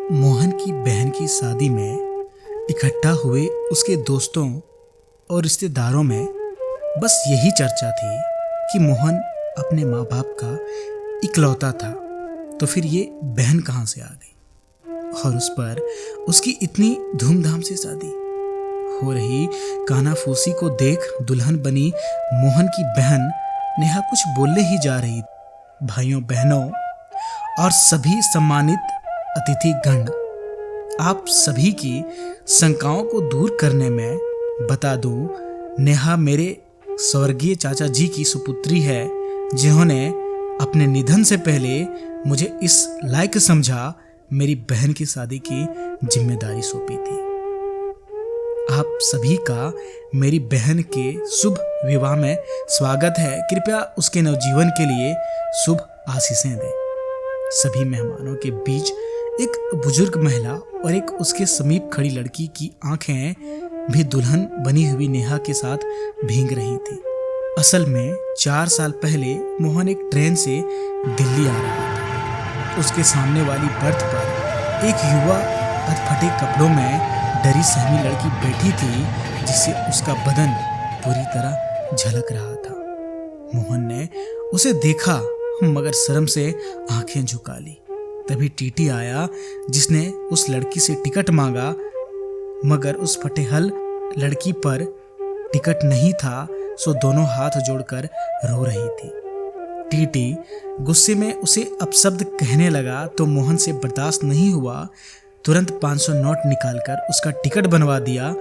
मोहन की बहन की शादी में इकट्ठा हुए उसके दोस्तों और रिश्तेदारों में बस यही चर्चा थी कि मोहन अपने माँ बाप का इकलौता था, तो फिर ये बहन कहाँ से आ गई और उस पर उसकी इतनी धूमधाम से शादी हो रही। कानाफूसी को देख दुल्हन बनी मोहन की बहन नेहा कुछ बोलने ही जा रही। भाइयों बहनों और सभी सम्मानित अतिथिगण, आप सभी की शंकाओं को दूर करने में बता दूं, नेहा मेरे स्वर्गीय चाचा जी की सुपुत्री है, जिन्होंने अपने निधन से पहले मुझे इस लायक समझा मेरी बहन की शादी की जिम्मेदारी सौंपी थी। आप सभी का मेरी बहन के शुभ विवाह में स्वागत है। कृपया उसके नवजीवन के लिए शुभ आशीषें दें। सभी मेहमानों के बीच एक बुजुर्ग महिला और एक उसके समीप खड़ी लड़की की आंखें भी दुल्हन बनी हुई नेहा के साथ भींग रही थी। असल में 4 साल पहले मोहन एक ट्रेन से दिल्ली आ रहा था। उसके सामने वाली बर्थ पर एक युवा अधफटे कपड़ों में डरी सहमी लड़की बैठी थी, जिससे उसका बदन पूरी तरह झलक रहा था। मोहन ने उसे देखा मगर शर्म से आंखें झुका ली। तभी टीटी आया, जिसने उस लड़की से टिकट मांगा, मगर उस फटेहल लड़की पर टिकट नहीं था, सो दोनों हाथ जोड़कर रो रही थी। टीटी गुस्से में उसे अपशब्द कहने लगा तो मोहन से बर्दाश्त नहीं हुआ। तुरंत 500 नोट निकालकर उसका टिकट बनवा दिया।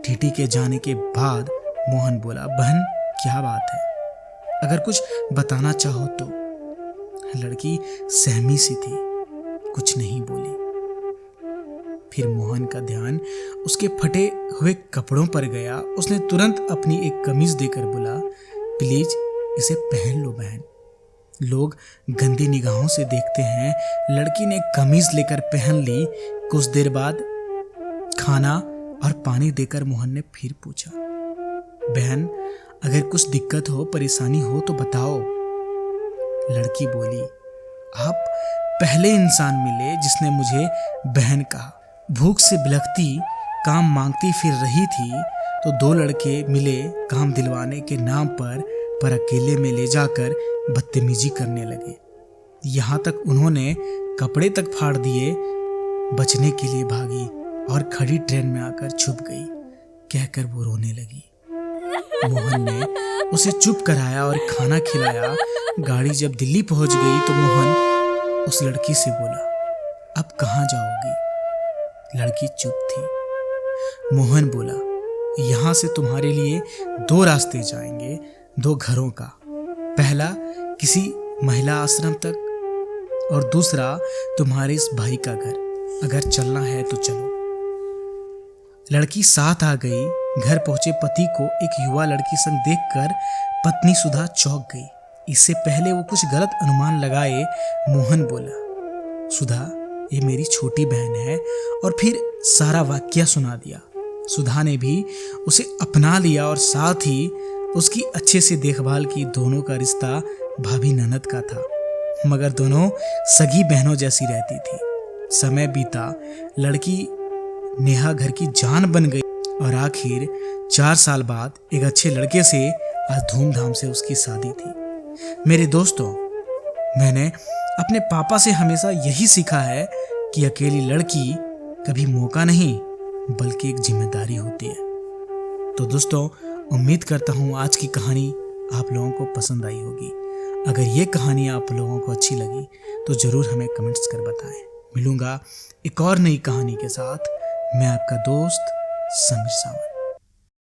टीटी के जाने के बाद मोहन बोला, बहन क्या बात है, अगर कुछ बताना चाहो तो। लड़की सहमी सी थी, कुछ नहीं बोली। फिर मोहन का ध्यान उसके फटे हुए कपड़ों पर गया। उसने तुरंत अपनी एक कमीज देकर बोला, प्लीज इसे पहन लो बहन, लोग गंदी निगाहों से देखते हैं। लड़की ने कमीज लेकर पहन ली। कुछ देर बाद खाना और पानी देकर मोहन ने फिर पूछा, बहन अगर कुछ दिक्कत हो, परेशानी हो तो बताओ। लड़की बोली, आप पहले इंसान मिले जिसने मुझे बहन कहा। भूख से बिलखती काम मांगती फिर रही थी तो 2 लड़के मिले काम दिलवाने के नाम पर अकेले में ले जाकर बदतमीजी करने लगे। यहाँ तक उन्होंने कपड़े तक फाड़ दिए। बचने के लिए भागी और खड़ी ट्रेन में आकर छुप गई, कहकर वो रोने लगी। मोहन ने उसे चुप कराया और खाना खिलाया। गाड़ी जब दिल्ली पहुंच गई तो मोहन उस लड़की से बोला, अब कहाँ जाओगी? लड़की चुप थी। मोहन बोला, यहाँ से तुम्हारे लिए 2 रास्ते जाएंगे, 2 घरों का। पहला किसी महिला आश्रम तक और दूसरा तुम्हारे इस भाई का घर। अगर चलना है तो चलो। लड़की साथ आ गई। घर पहुंचे पति को एक युवा लड़की संग देखकर पत्नी सुधा चौंक गई। इससे पहले वो कुछ गलत अनुमान लगाए मोहन बोला, सुधा ये मेरी छोटी बहन है, और फिर सारा वाकया सुना दिया। सुधा ने भी उसे अपना लिया और साथ ही उसकी अच्छे से देखभाल की। दोनों का रिश्ता भाभी ननद का था, मगर दोनों सगी बहनों जैसी रहती थी। समय बीता, लड़की नेहा घर की जान बन गई और आखिर 4 साल बाद एक अच्छे लड़के से आज धूमधाम से उसकी शादी थी। मेरे दोस्तों, मैंने अपने पापा से हमेशा यही सीखा है कि अकेली लड़की कभी मौका नहीं बल्कि एक जिम्मेदारी होती है। तो दोस्तों, उम्मीद करता हूँ आज की कहानी आप लोगों को पसंद आई होगी। अगर ये कहानी आप लोगों को अच्छी लगी तो ज़रूर हमें कमेंट्स कर बताएं। मिलूंगा एक और नई कहानी के साथ। मैं आपका दोस्त समीर सावंत।